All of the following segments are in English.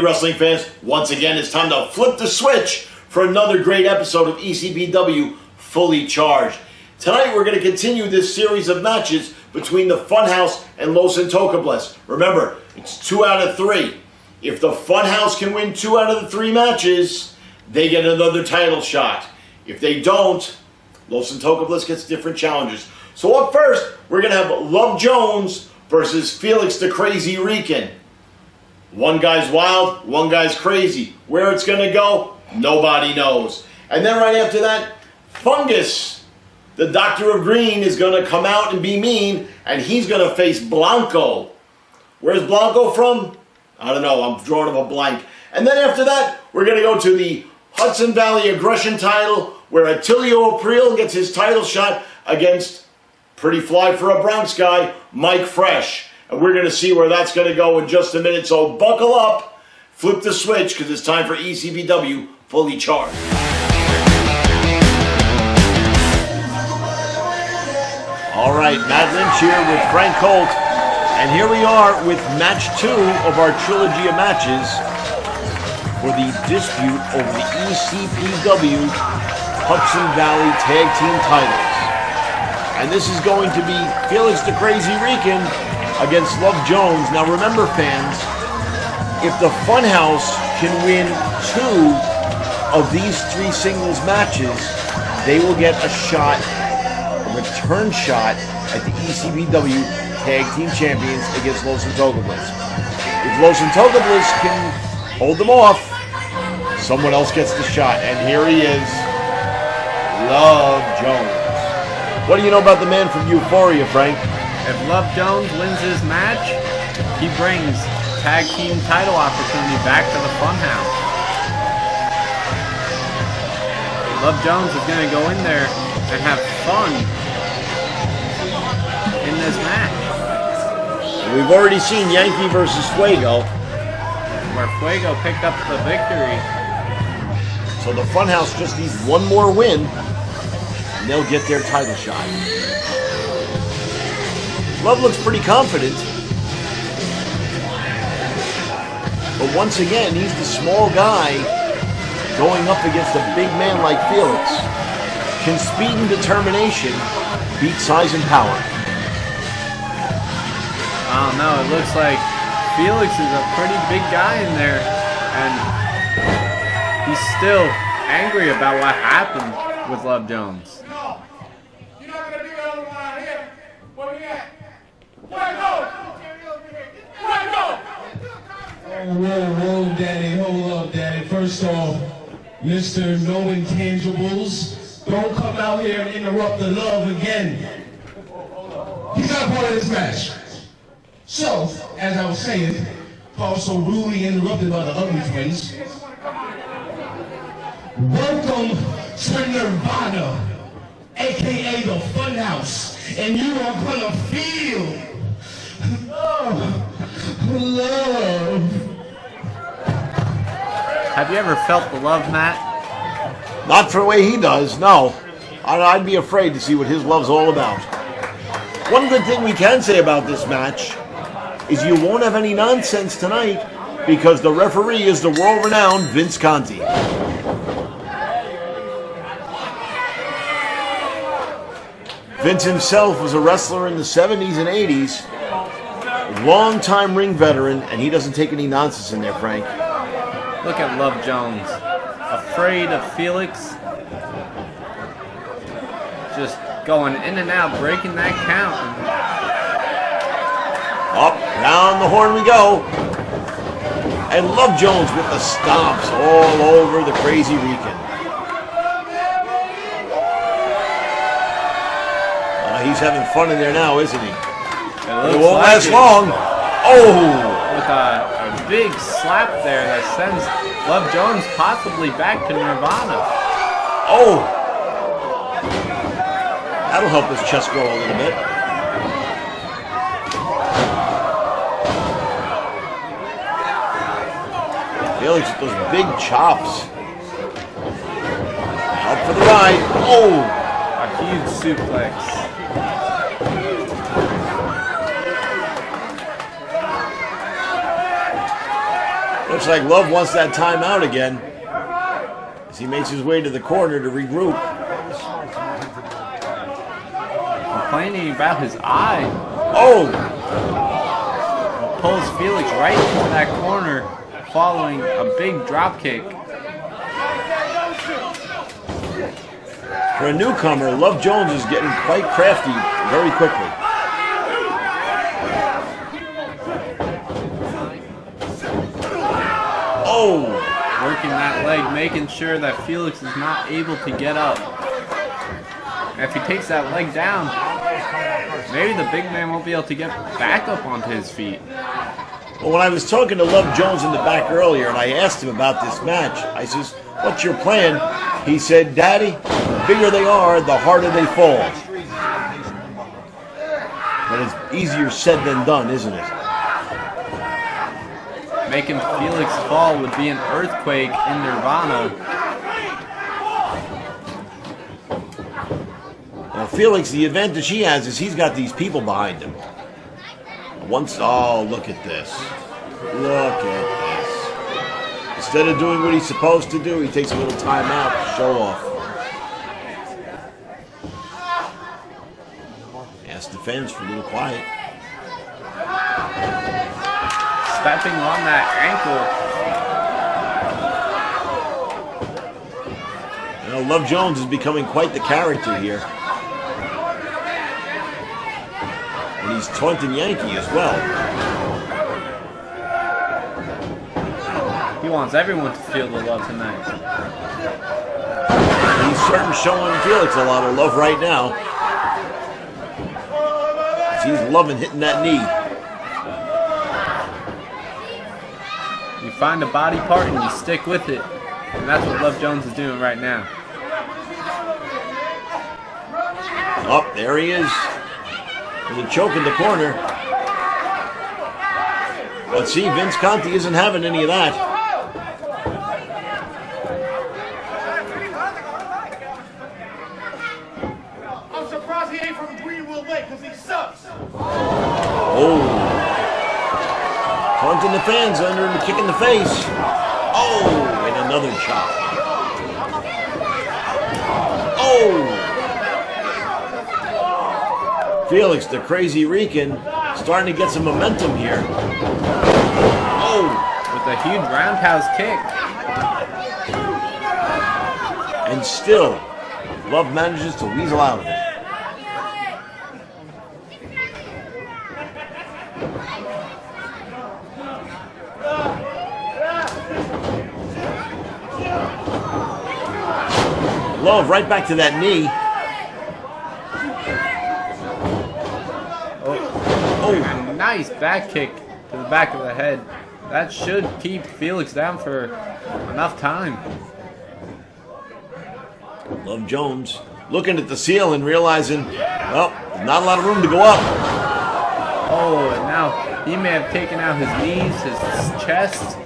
wrestling fans, once again it's time to flip the switch for another great episode of ECPW Fully Charged. Tonight we're going to continue this series of matches between the Funhouse and Los Intocables. Remember, it's 2 out of 3. If the Funhouse can win 2 out of the 3 matches, they get another title shot. If they don't, Los Intocables gets different challenges. So up first, we're going to have Love Jones versus Felix the Crazy Rican. One guy's wild, one guy's crazy. Where it's going to go, nobody knows. And then right after that, Fungus, the Doctor of Green, is going to come out and be mean, and he's going to face Blanco. Where's Blanco from? I don't know, I'm drawing him a blank. And then after that, we're going to go to the Hudson Valley Aggression title, where Attilio April gets his title shot against pretty fly for a Bronx guy, Mike Fresh. And we're going to see where that's going to go in just a minute. So buckle up, flip the switch, because it's time for ECPW Fully Charged. All right, Matt Lynch here with Frank Colt. And here we are with match 2 of our trilogy of matches for the dispute over the ECPW Hudson Valley Tag Team titles. And this is going to be Felix the Crazy Rican against Love Jones. Now remember, fans, if the Funhouse can win 2 of these 3 singles matches, they will get a shot, a return shot at the ECPW Tag Team Champions against Los Intocables. If Los Intocables can hold them off, someone else gets the shot. And here he is, Love Jones. What do you know about the man from Euphoria, Frank? If Love Jones wins his match, he brings tag team title opportunity back to the Funhouse. Love Jones is going to go in there and have fun in this match. We've already seen Yankee versus Fuego, where Fuego picked up the victory. So the Funhouse just needs one more win, and they'll get their title shot. Love looks pretty confident. But once again, he's the small guy going up against a big man like Felix. Can speed and determination beat size and power? I don't know. It looks like Felix is a pretty big guy in there, and he's still angry about what happened with Love Jones. No, you're not gonna do that around here. Where we at? Where go? Where go? Whoa, Daddy, hold up, Daddy. First off, Mr. No Intangibles, don't come out here and interrupt the love again. He's not part of this match. So, as I was saying, also rudely interrupted by the Ugly Twins. Welcome to Nirvana, aka the Funhouse, and you are gonna feel love. Have you ever felt the love, Matt? Not for the way he does, no. I'd be afraid to see what his love's all about. One good thing we can say about this match is you won't have any nonsense tonight because the referee is the world-renowned Vince Conti. Vince himself was a wrestler in the 70s and 80s, long-time ring veteran, and he doesn't take any nonsense in there, Frank. Look at Love Jones, afraid of Felix, just going in and out, breaking that count. Up, down the horn we go. And Love Jones with the stomps all over the Crazy Rican. He's having fun in there now, isn't he? It won't last long. Oh! With a big slap there that sends Love Jones possibly back to Nirvana. Oh! That'll help his chest grow a little bit. Felix with those big chops. Out for the ride. Oh! A huge suplex. looks like Love wants that timeout again as he makes his way to the corner to regroup. Complaining about his eye. Oh! Pulls Felix right into that corner following a big drop kick. For a newcomer, Love Jones is getting quite crafty very quickly. Oh! Working that leg, making sure that Felix is not able to get up. And if he takes that leg down, maybe the big man won't be able to get back up onto his feet. Well, when I was talking to Love Jones in the back earlier and I asked him about this match, I says, "What's your plan?" He said, "Daddy, the bigger they are, the harder they fall." But it's easier said than done, isn't it? Making Felix fall would be an earthquake in Nirvana. Well, Felix, the advantage he has is he's got these people behind him. Oh, look at this. Look at this. Instead of doing what he's supposed to do, he takes a little time out to show off. Ask the fans for a little quiet. Stepping on that ankle. You know, Love Jones is becoming quite the character here. And he's taunting Yankee as well. He wants everyone to feel the love tonight. He's certainly showing Felix a lot of love right now. He's loving hitting that knee. You find a body part and you stick with it. And that's what Love Jones is doing right now. Oh, there he is. With a choke in the corner. But see, Vince Conti isn't having any of that. I'm surprised he ain't from Greenwood Lake because he sucks. Oh. Taunting the fans under him, kick in the face. Oh, and another chop. Oh. Felix, the crazy Rican, starting to get some momentum here. Oh! With a huge roundhouse kick. And still, Love manages to weasel out of it. Love right back to that knee. Oh, a nice back kick to the back of the head. That should keep Felix down for enough time. Love Jones looking at the ceiling, realizing, well, not a lot of room to go up. Oh, and now he may have taken out his knees, his chest.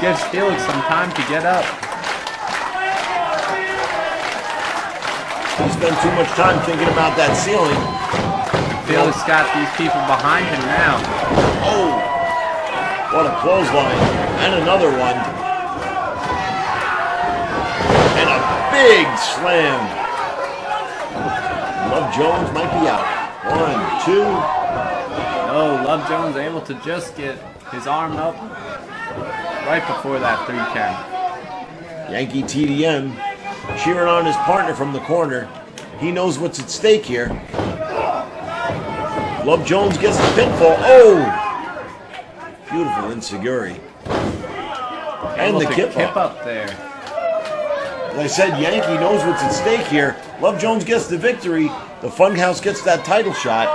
Gives Felix some time to get up. He spent too much time thinking about that ceiling. Felix got these people behind him now. Oh, what a clothesline. And another one. And a big slam. Love Jones might be out. 1, 2. Oh, Love Jones able to just get his arm up right before that 3 count. Yankee TDM cheering on his partner from the corner. He knows what's at stake here. Love Jones gets the pinfall. Oh! Beautiful enziguri. And the kip up there. As I said, Yankee knows what's at stake here. Love Jones gets the victory. The Funhouse gets that title shot.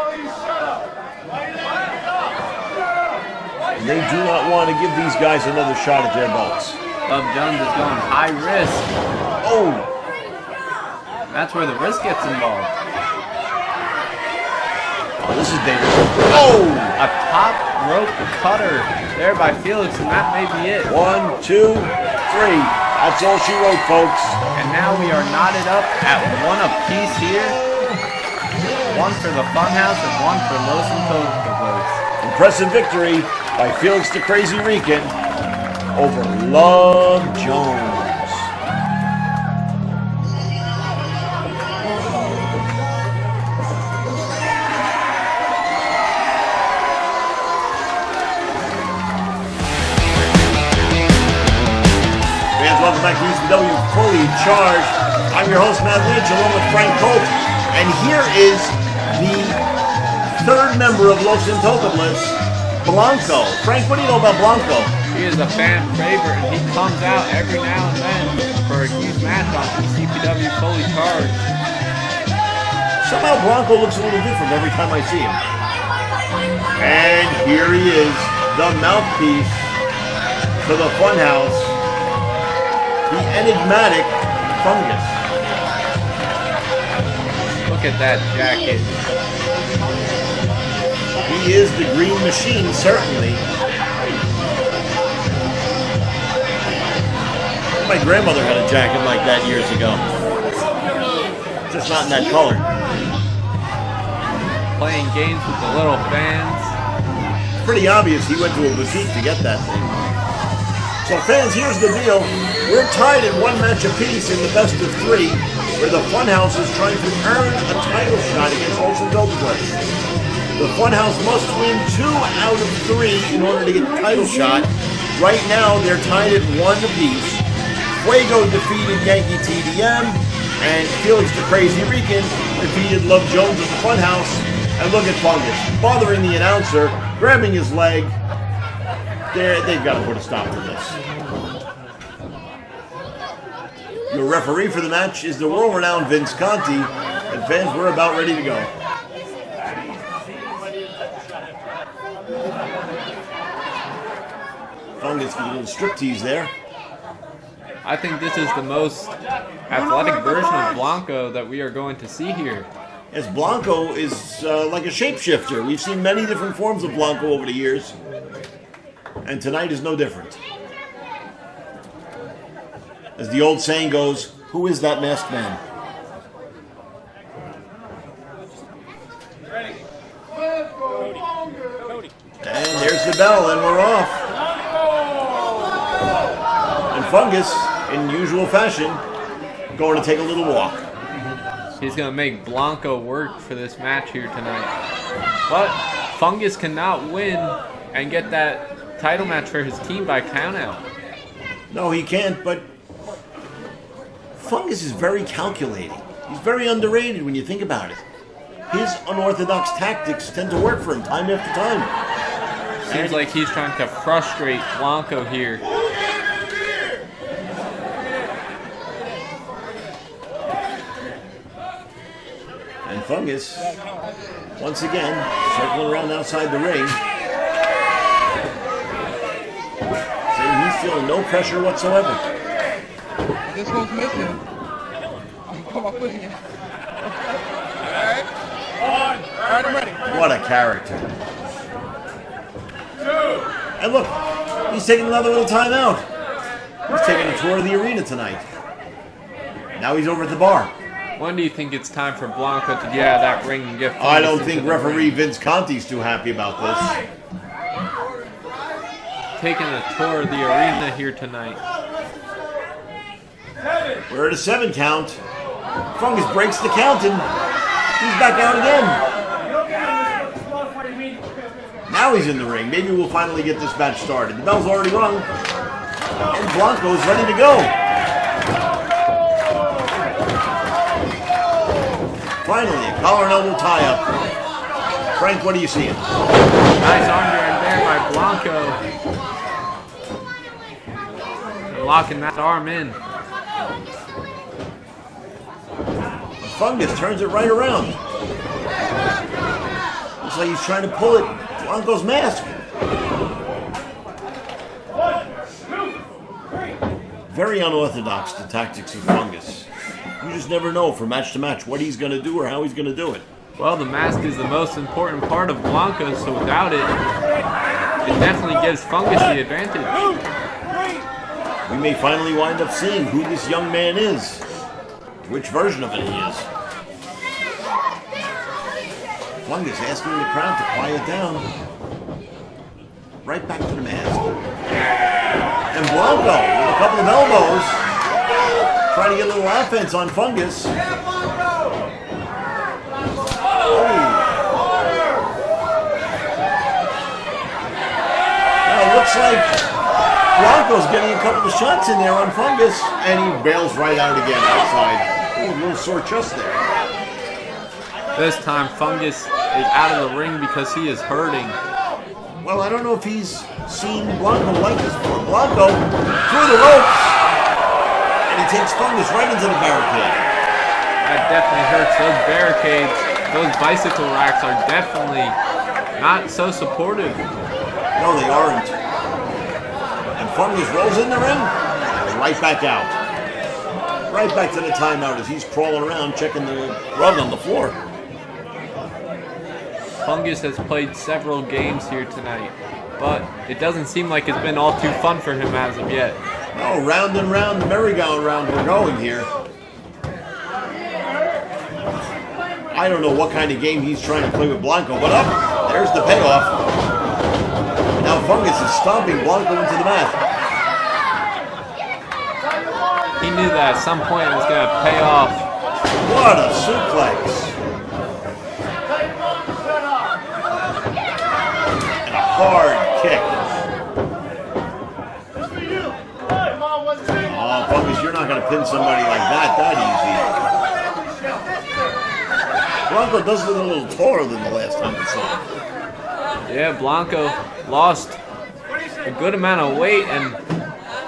And they do not want to give these guys another shot at their belts. Love Jones is going high risk. Oh! That's where the risk gets involved. Oh, this is dangerous. Oh! A top rope cutter there by Felix, and that may be it. 1, 2, 3. That's all she wrote, folks. And now we are knotted up at 1 apiece here. 1 for the Funhouse and 1 for Los Santos. Impressive victory by Felix the Crazy Rican. over Love Jones. Welcome back to ECPW Fully Charged. I'm your host, Matt Lynch, along with Frank Colt. And here is the third member of Los Intocables, Blanco. Frank, what do you know about Blanco? He is a fan favorite, and he comes out every now and then for a huge match on ECPW Fully Charged. Somehow Blanco looks a little different every time I see him. And here he is, the mouthpiece to the Funhouse. The enigmatic Fungus. Look at that jacket. He is the Green Machine, certainly. My grandmother had a jacket like that years ago. Just not in that color. Playing games with the little fans. Pretty obvious he went to a boutique to get that thing. So fans, here's the deal. We're tied in one match apiece in the best of three, where the Funhouse is trying to earn a title shot against Los Intocables. The Funhouse must win 2 out of 3 in order to get the title shot. Right now, they're tied at 1 apiece. Fuego defeated Yankee TDM, and Felix the Crazy Rican defeated Love Jones of the Funhouse. And look at Fungus, bothering the announcer, grabbing his leg. They've got to put a stop to this. Your referee for the match is the world-renowned Vince Conti, and fans, we're about ready to go. Fungus with a little striptease there. I think this is the most athletic version of Blanco that we are going to see here. As Blanco is like a shapeshifter. We've seen many different forms of Blanco over the years, and tonight is no different. As the old saying goes, who is that masked man? And there's the bell, and we're off. And Fungus, in usual fashion, going to take a little walk. He's going to make Blanco work for this match here tonight. But Fungus cannot win and get that title match for his team by countout. No, he can't, but Fungus is very calculating. He's very underrated when you think about it. His unorthodox tactics tend to work for him time after time. Seems like he's trying to frustrate Blanco here. And Fungus, once again, circling around outside the ring, saying he's feeling no pressure whatsoever. This one's missing. I'm put my foot in here. Alright, I'm ready. What a character. And look, he's taking another little time out. He's taking a tour of the arena tonight. Now he's over at the bar. When do you think it's time for Blanco to get out of that ring and get Fungus I don't into think the referee ring? Vince Conti's too happy about this. Taking a tour of the arena here tonight. We're at a 7 count. Fungus breaks the count and he's back out again. Now he's in the ring. Maybe we'll finally get this match started. The bell's already rung. And Blanco is ready to go. Finally, a collar and elbow tie-up. Frank, what are you seeing? Nice arm drag there by Blanco. Locking that arm in. Fungus turns it right around. Looks like he's trying to pull it. Blanco's mask. Very unorthodox, the tactics of Fungus. You just never know from match to match what he's going to do or how he's going to do it. Well, the mask is the most important part of Blanco, so without it, it definitely gives Fungus the advantage. We may finally wind up seeing who this young man is. Which version of it he is. Fungus asking the crowd to quiet down. right back to the mask. And Blanco with a couple of elbows, trying to get a little offense on Fungus. Oh. Now it looks like Blanco's getting a couple of shots in there on Fungus, and he bails right out again outside. Ooh, a little sore chest there. This time, Fungus is out of the ring because he is hurting. Well, I don't know if he's seen Blanco like this before. Blanco through the ropes, and he takes Fungus right into the barricade. That definitely hurts. Those barricades, those bicycle racks are definitely not so supportive. No, they aren't. And Fungus rolls in the ring, and right back out. Right back to the timeout as he's crawling around checking the rug on the floor. Fungus has played several games here tonight, but it doesn't seem like it's been all too fun for him as of yet. Oh, round and round the merry-go-round we're going here. I don't know what kind of game he's trying to play with Blanco, but up, there's the payoff. Now Fungus is stomping Blanco into the mat. He knew that at some point it was going to pay off. What a suplex. And a hard kick. Oh, Fungus, you're not going to pin somebody like that easy. Blanco does look a little taller than the last time we saw him. Yeah, Blanco lost a good amount of weight and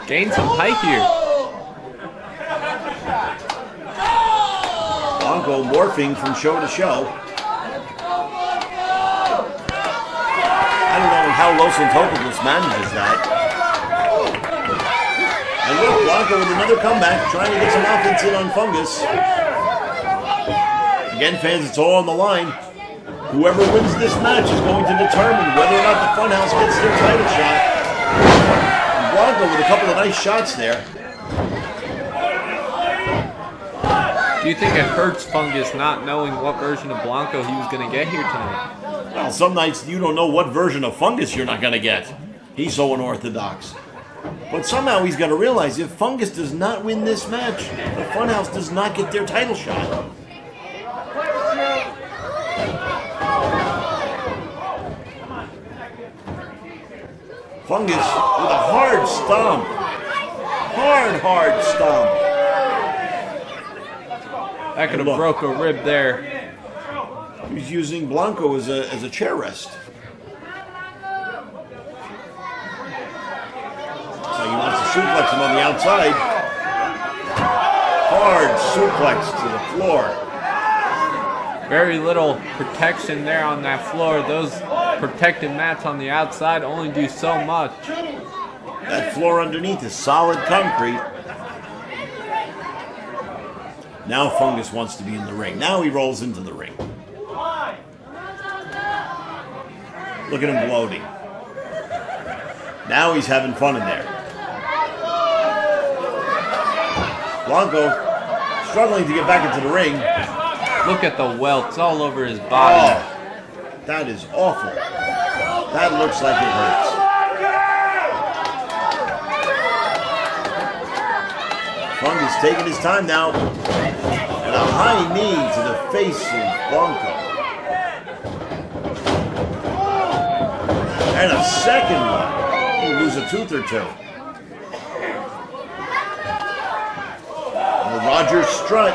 gained some height here. Blanco morphing from show to show. I don't know how Los Intocrables manages that. And look, Blanco with another comeback, trying to get some offense in on Fungus. Again, fans, it's all on the line. Whoever wins this match is going to determine whether or not the Funhouse gets their title shot. And Blanco with a couple of nice shots there. Do you think it hurts Fungus not knowing what version of Blanco he was going to get here tonight? Well, some nights you don't know what version of Fungus you're not going to get. He's so unorthodox. But somehow he's got to realize if Fungus does not win this match, the Funhouse does not get their title shot. Fungus with a hard stomp. Hard stomp. That could have broke a rib there. He's using Blanco as a chair rest. So he wants to suplex him on the outside. Hard suplex to the floor. Very little protection there on that floor. Those protected mats on the outside only do so much. That floor underneath is solid concrete. Now Fungus wants to be in the ring. Now he rolls into the ring. Look at him gloating. Now he's having fun in there. Blanco struggling to get back into the ring. Look at the welts all over his body. Oh, that is awful. That looks like it hurts. Fungus taking his time now. And a high knee to the face of Blanco. And a second one. He'll lose a tooth or two. The Rogers strut.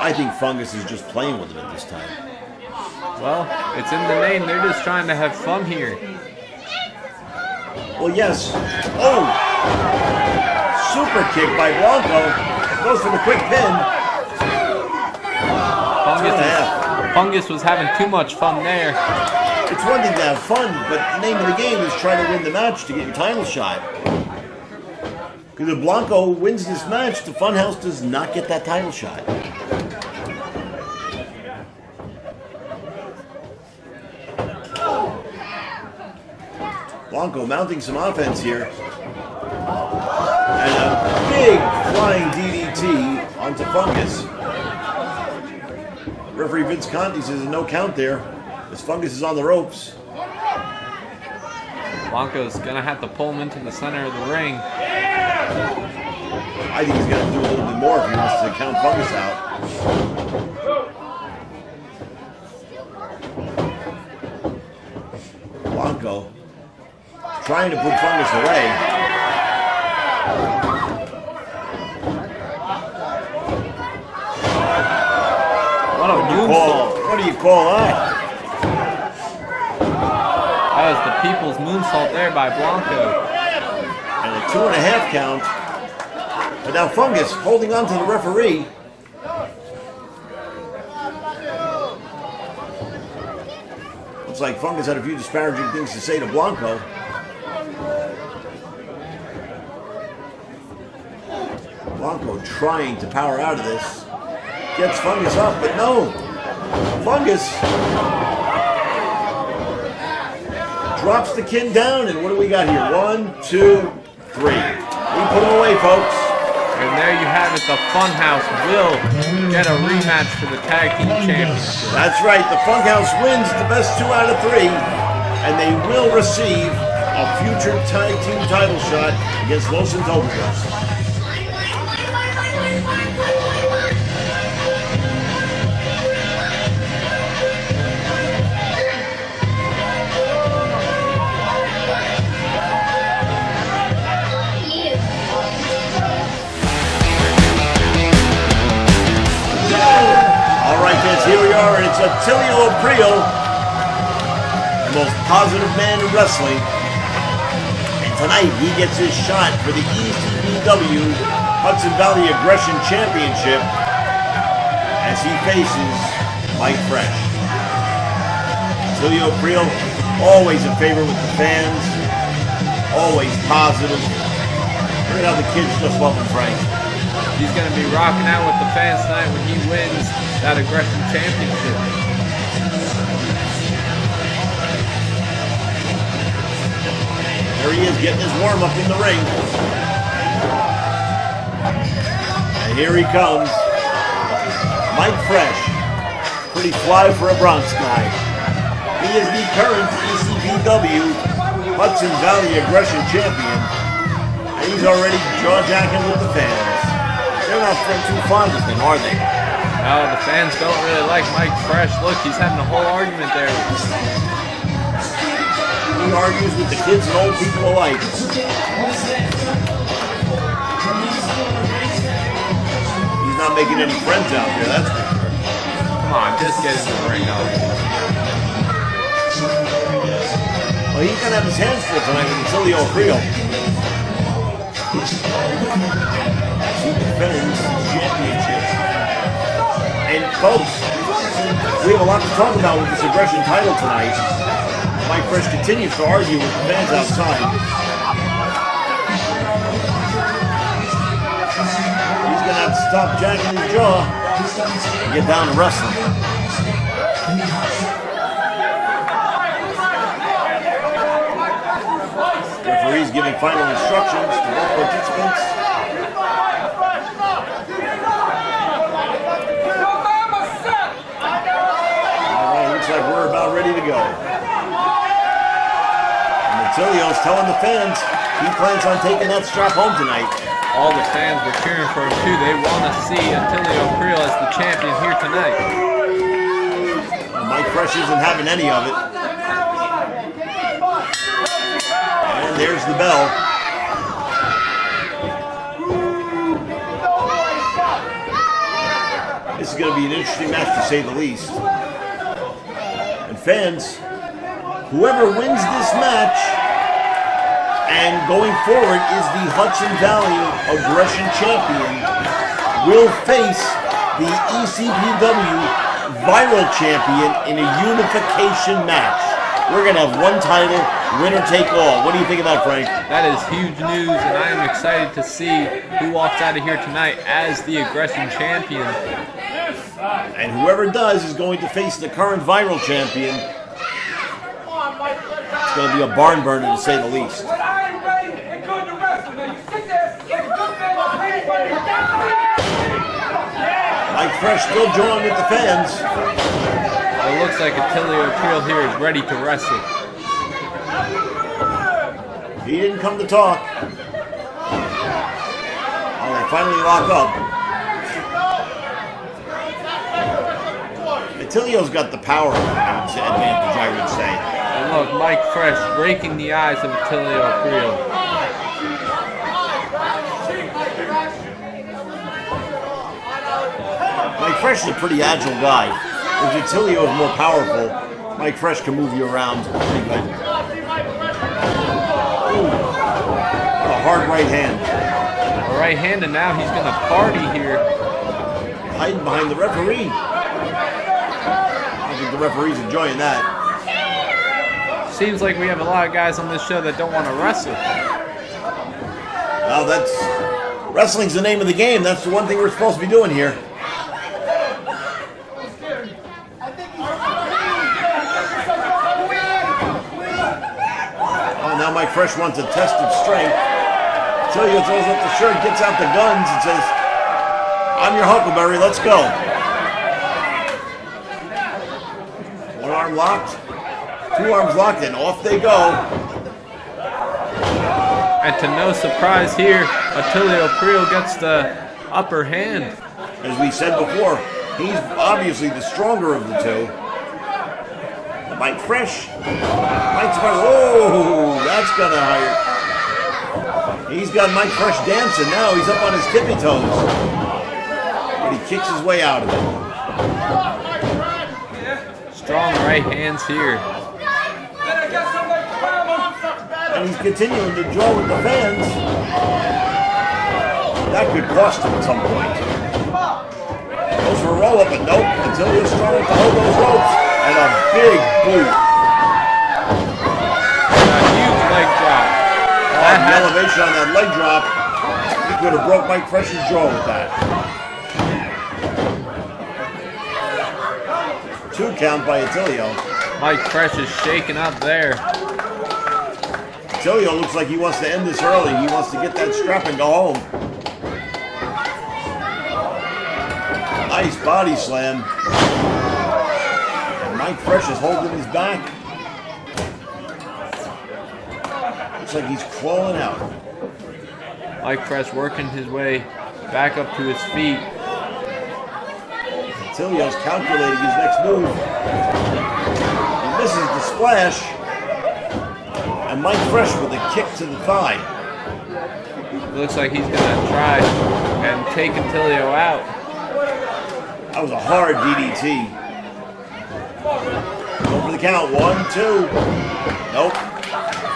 I think Fungus is just playing with him at this time. Well, it's in the name. They're just trying to have fun here. Well, yes. Oh! Super kick by Blanco. Goes for the quick pin. Fungus was having too much fun there. It's one thing to have fun, but the name of the game is trying to win the match to get your title shot. Because if Blanco wins this match, the Funhouse does not get that title shot. Blanco mounting some offense here. And a big flying DDT onto Fungus. Referee Vince Conti says no count there. This Fungus is on the ropes. Blanco's gonna have to pull him into the center of the ring. I think he's gonna do a little bit more if he wants to count Fungus out. Blanco trying to put Fungus away. What a moonsault. What do you call that? That was the people's moonsault there by Blanco. And a 2.5 count. But now Fungus holding on to the referee. Looks like Fungus had a few disparaging things to say to Blanco. Blanco trying to power out of this. Gets Fungus up, but no. Fungus drops the kin down, and what do we got here? 1, 2, 3. We put him away, folks. And there you have it. The Funhouse will get a rematch for the Tag Team Championship. That's right. The Funkhouse wins the best 2 out of 3, and they will receive a future tag team title shot against Los Santos. Here we are, and it's Attilio Aprio, the most positive man in wrestling. And tonight he gets his shot for the ECPW Hudson Valley Aggression Championship as he faces Mike Fresh. Attilio Aprio, always a favorite with the fans, always positive. Look at how the kids just love him, Frank. He's going to be rocking out with the fans tonight when he wins that Aggression Championship. There he is, getting his warm-up in the ring. And here he comes. Mike Fresh. Pretty fly for a Bronx guy. He is the current ECPW Hudson Valley Aggression Champion. And he's already jaw-jacking with the fans. They're not too fond of him, are they? No, the fans don't really like Mike Fresh. Look, he's having a whole argument there. He argues with the kids and old people alike. He's not making any friends out there, that's for sure. Come on, just get into the ring now. Well, he's going to have his hands full tonight with Attilio Aprio. He defends the championship. And folks, we have a lot to talk about with this Aggression title tonight. Mike Fresh continues to argue with the fans outside. He's going to have to stop jacking his jaw and get down to wrestling. Referee's giving final instructions to both participants. Like we're about ready to go. And Attilio's telling the fans he plans on taking that strap home tonight. All the fans were cheering for him too. They want to see Attilio Aprio as the champion here tonight. And Mike Fresh isn't having any of it. And there's the bell. This is going to be an interesting match to say the least. Fans, whoever wins this match and going forward is the Hudson Valley Aggression Champion will face the ECPW Viral Champion in a unification match. We're going to have one title, winner take all. What do you think of that, Frank? That is huge news, and I am excited to see who walks out of here tonight as the Aggression Champion. And whoever does is going to face the current Viral Champion. It's going to be a barn burner, to say the least. Mike Fresh still joined with the fans. It looks like Attilio Creel here is ready to wrestle. He didn't come to talk. Oh, they finally lock up. Attilio's got the power advantage, I would say. And look, Mike Fresh breaking the eyes of Attilio Creel. Mike Fresh is a pretty agile guy. If Attilio is more powerful, Mike Fresh can move you around pretty good. Ooh. What a hard right hand. A right hand, and now he's going to party here. Hiding behind the referee. I think the referee's enjoying that. Seems like we have a lot of guys on this show that don't want to wrestle. Well, wrestling's the name of the game. That's the one thing we're supposed to be doing here. Oh, now Mike Fresh wants a test of strength. Attilio throws up the shirt, gets out the guns, and says, "I'm your Huckleberry, let's go." One arm locked, two arms locked, and off they go. And to no surprise here, Attilio Creel gets the upper hand. As we said before, he's obviously the stronger of the two. Mike Fresh. Whoa, that's gonna hurt. He's got Mike Fresh dancing now. He's up on his tippy toes. But he kicks his way out of it. Strong right hands here. And he's continuing to draw with the fans. That could cost him at some point. Goes for a roll up, but nope. Attilio's strong enough to hold those ropes. And a big boot. A huge leg drop. The elevation on that leg drop. He could have broke Mike Fresh's jaw with that. 2 count by Attilio. Mike Fresh is shaking up there. Attilio looks like he wants to end this early. He wants to get that strap and go home. Nice body slam. And Mike Fresh is holding his back. Looks like he's crawling out. Mike Fresh working his way back up to his feet. Attilio's calculating his next move. He misses the splash. And Mike Fresh with a kick to the thigh. Looks like he's gonna try and take Attilio out. That was a hard DDT. Go for the count. 1, 2. Nope.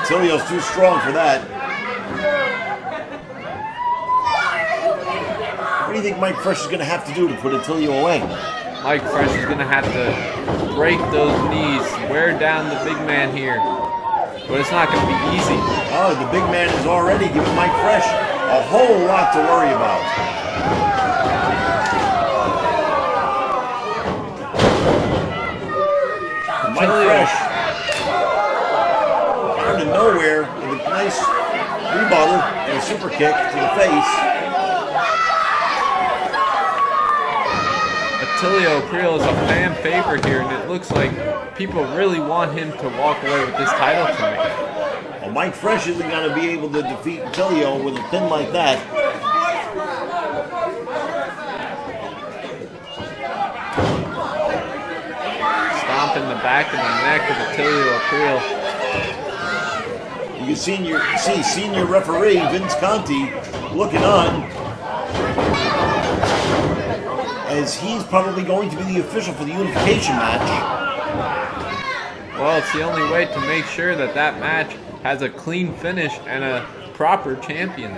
Attilio's too strong for that. What do you think Mike Fresh is going to have to do to put Attilio away? Mike Fresh is gonna have to break those knees, wear down the big man here. But it's not gonna be easy. Oh, the big man is already giving Mike Fresh a whole lot to worry about. Mike Fresh, out of nowhere, with a nice rebuttal and a super kick to the face. Attilio Creel is a fan favorite here, and it looks like people really want him to walk away with this title tonight. Well, Mike Fresh isn't going to be able to defeat Attilio with a pin like that. Stomping the back of the neck of Attilio Creel. You can see senior referee Vince Conti looking on, as he's probably going to be the official for the unification match. Well, it's the only way to make sure that that match has a clean finish and a proper champion.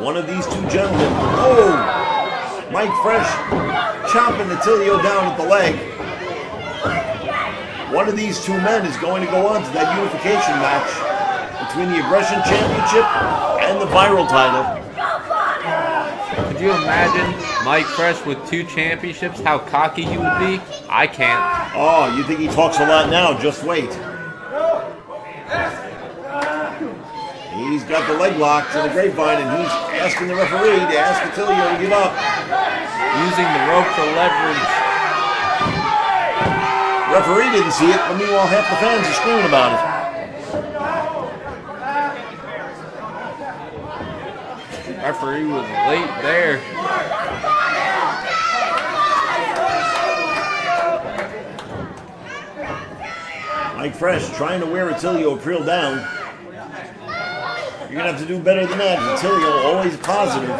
One of these two gentlemen, oh, Mike Fresh chopping Attilio down at the leg. One of these two men is going to go on to that unification match between the Aggression Championship and the Viral title. Could you imagine Mike Fresh with 2 championships, how cocky he would be? I can't. Oh, you think he talks a lot now? Just wait. He's got the leg lock to the grapevine, and he's asking the referee to ask Attilio to give up. using the rope for leverage. Referee didn't see it, but meanwhile half the fans are screaming about it. Referee was late there. Mike Fresh trying to wear Attilio April down. You're going to have to do better than that. Attilio always positive.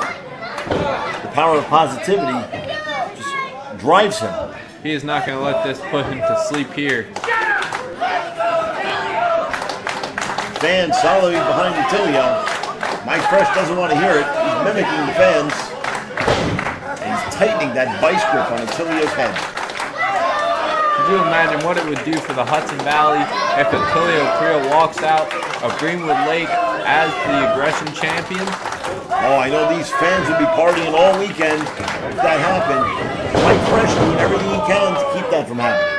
The power of positivity just drives him. He is not going to let this put him to sleep here. Fans solidly behind Attilio. Mike Fresh doesn't want to hear it. He's mimicking the fans. And he's tightening that vice grip on Attilio's head. Could you imagine what it would do for the Hudson Valley if Attilio April walks out of Greenwood Lake as the aggression champion? Oh, I know these fans would be partying all weekend if that happened. Mike Fresh doing everything he can to keep that from happening.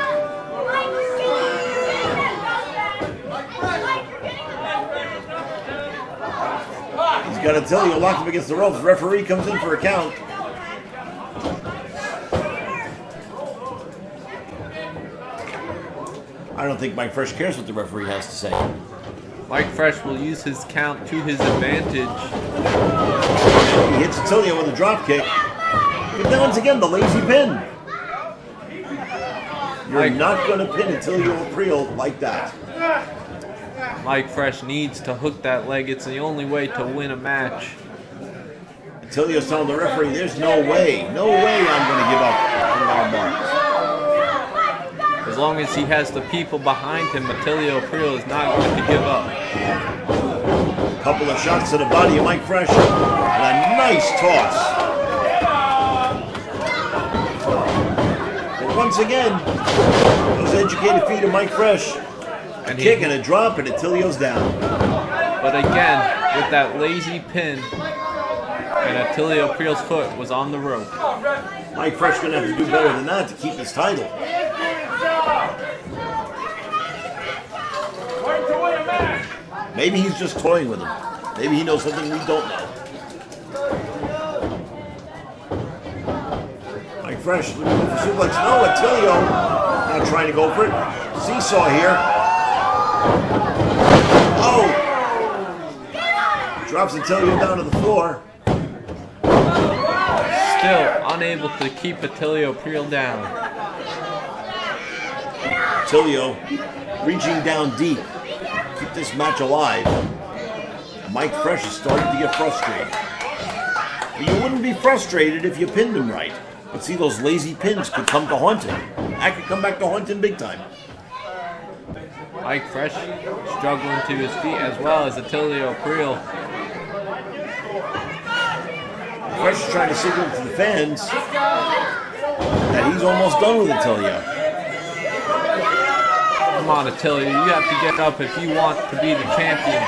He's got Attilio locked up against the ropes. The referee comes in for a count. I don't think Mike Fresh cares what the referee has to say. Mike Fresh will use his count to his advantage. He hits Attilio with a drop kick. But then once again, the lazy pin. You're not going to pin Attilio April like that. Mike Fresh needs to hook that leg. It's the only way to win a match. Attilio's telling the referee, there's no way I'm going to give up from our marks. As long as he has the people behind him, Attilio April is not going to give up. A couple of shots to the body of Mike Fresh, and a nice toss. But once again, those educated feet of Mike Fresh, a kick and a drop, and Attilio's down. But again, with that lazy pin, and Attilio April's foot was on the rope. Mike Fresh going to have to do better than that to keep his title. Maybe he's just toying with him. Maybe he knows something we don't know. Mike Fresh looking for suplex. No, Attilio not trying to go for it. Seesaw here. Oh! Drops Attilio down to the floor. Still unable to keep Attilio April down. Attilio reaching down deep. Keep this match alive. Mike Fresh is starting to get frustrated. But you wouldn't be frustrated if you pinned him right. But see, those lazy pins could come to haunt him. That could come back to haunt him big time. Mike Fresh struggling to his feet as well as Attilio April. Fresh is trying to signal to the fans that he's almost done with Attilio. Come on, Attilio, you have to get up if you want to be the champion.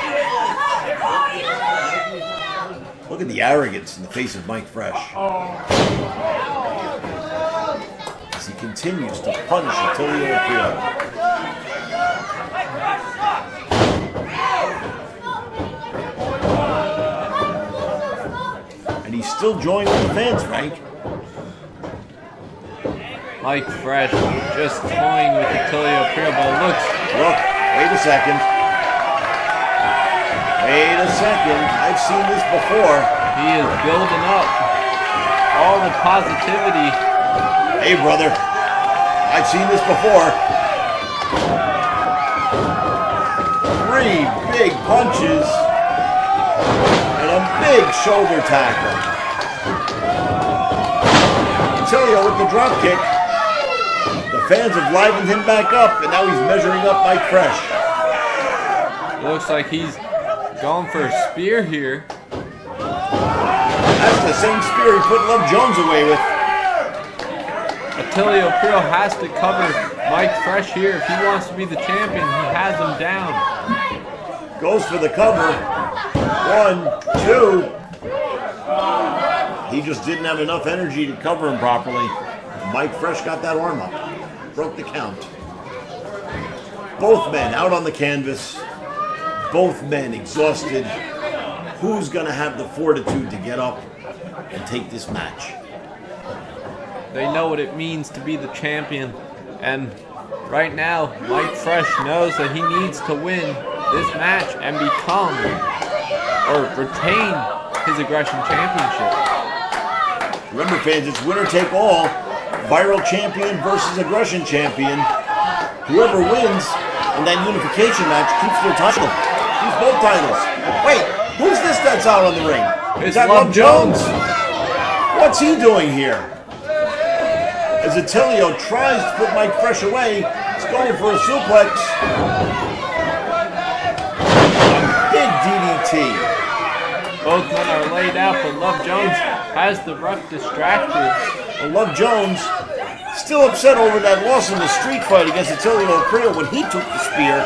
Look at the arrogance in the face of Mike Fresh. As he continues to punish Attilio April. And he's still joining with the fans, Frank. Mike Fresh just toying with Attilio April, but Look, wait a second. Wait a second. I've seen this before. he is building up all the positivity. Hey, brother. I've seen this before. 3 big punches and a big shoulder tackle. Attilio with the drop kick. The fans have livened him back up, and now he's measuring up Mike Fresh. Looks like he's going for a spear here. That's the same spear he put Love Jones away with. Attilio April has to cover Mike Fresh here. If he wants to be the champion, he has him down. Goes for the cover. 1, 2. He just didn't have enough energy to cover him properly. Mike Fresh got that arm up. Broke the count. Both men out on the canvas. Both men exhausted. Who's going to have the fortitude to get up and take this match? They know what it means to be the champion. And right now, Mike Fresh knows that he needs to win this match and become or retain his aggression championship. Remember, fans, it's winner take all. Viral champion versus aggression champion. Whoever wins in that unification match keeps their title. Keeps both titles. Wait, who's this that's out on the ring? It's Is that Love Jones. What's he doing here? As Attilio tries to put Mike Fresh away, he's going for a suplex. A big DDT. Both men are laid out, but Love Jones has the ref distracted. Well, Love Jones still upset over that loss in the street fight against Attilio Creel when he took the spear.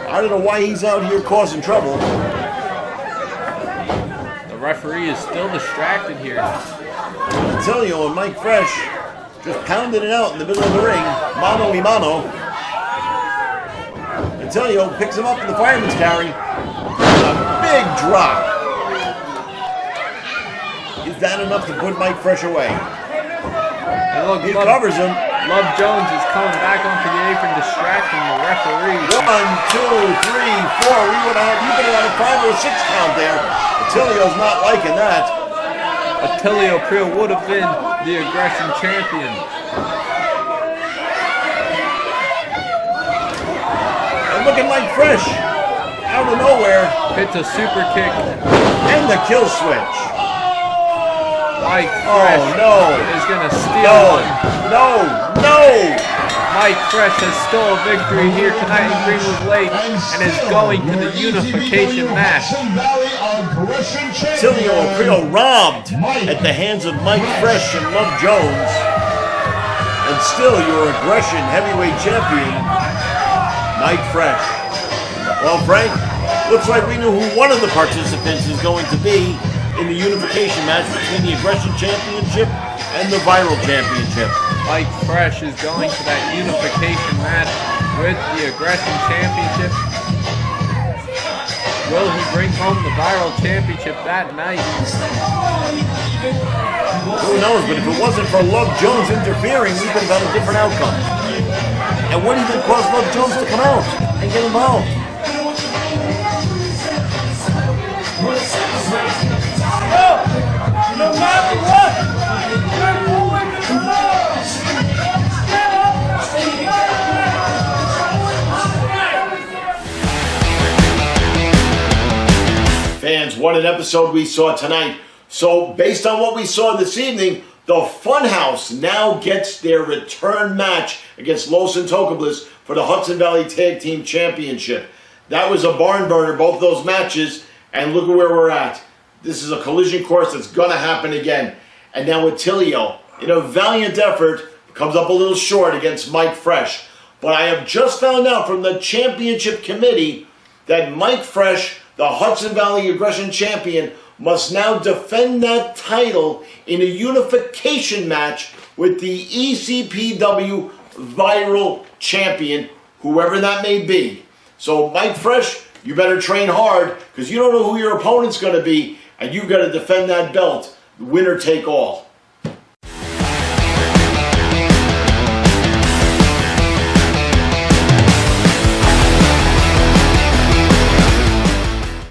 I don't know why he's out here causing trouble. The referee is still distracted here. Attilio and Mike Fresh just pounding it out in the middle of the ring, mano a mano. Attilio picks him up in the fireman's carry. A big drop. Is that enough to put Mike Fresh away? And look, He covers him. Love Jones is coming back onto the apron, distracting the referee. 1, 2, 3, 4. You could have had a 5 or a 6 count there. Attilio's not liking that. Attilio Creel would have been the aggression champion. And look at Mike Fresh. Out of nowhere. Hits a super kick. And the kill switch. Mike Fresh is going to steal one. No. Mike Fresh has stole a victory here tonight in Greenwood Lake and is going to the unification match. Attilio Creel robbed at the hands of Mike Fresh and Love Jones. And still your aggression heavyweight champion, Mike Fresh. Well, Frank, looks like we knew who one of the participants is going to be in the unification match between the aggression championship and the viral championship. Mike Fresh is going to that unification match with the aggression championship. Will he bring home the viral championship that night? Who knows, but if it wasn't for Love Jones interfering, we could have had a different outcome. And what even caused Love Jones to come out and get involved? No matter what, you're going to lose. Get up. Fans, what an episode we saw tonight. So, based on what we saw this evening, the Funhouse now gets their return match against Los Intocables for the Hudson Valley Tag Team Championship. That was a barn burner, both of those matches, and look at where we're at. This is a collision course that's going to happen again. And now Attilio, in a valiant effort, comes up a little short against Mike Fresh. But I have just found out from the championship committee that Mike Fresh, the Hudson Valley Aggression Champion, must now defend that title in a unification match with the ECPW Viral Champion, whoever that may be. So Mike Fresh, you better train hard because you don't know who your opponent's going to be, and you've got to defend that belt, winner take all.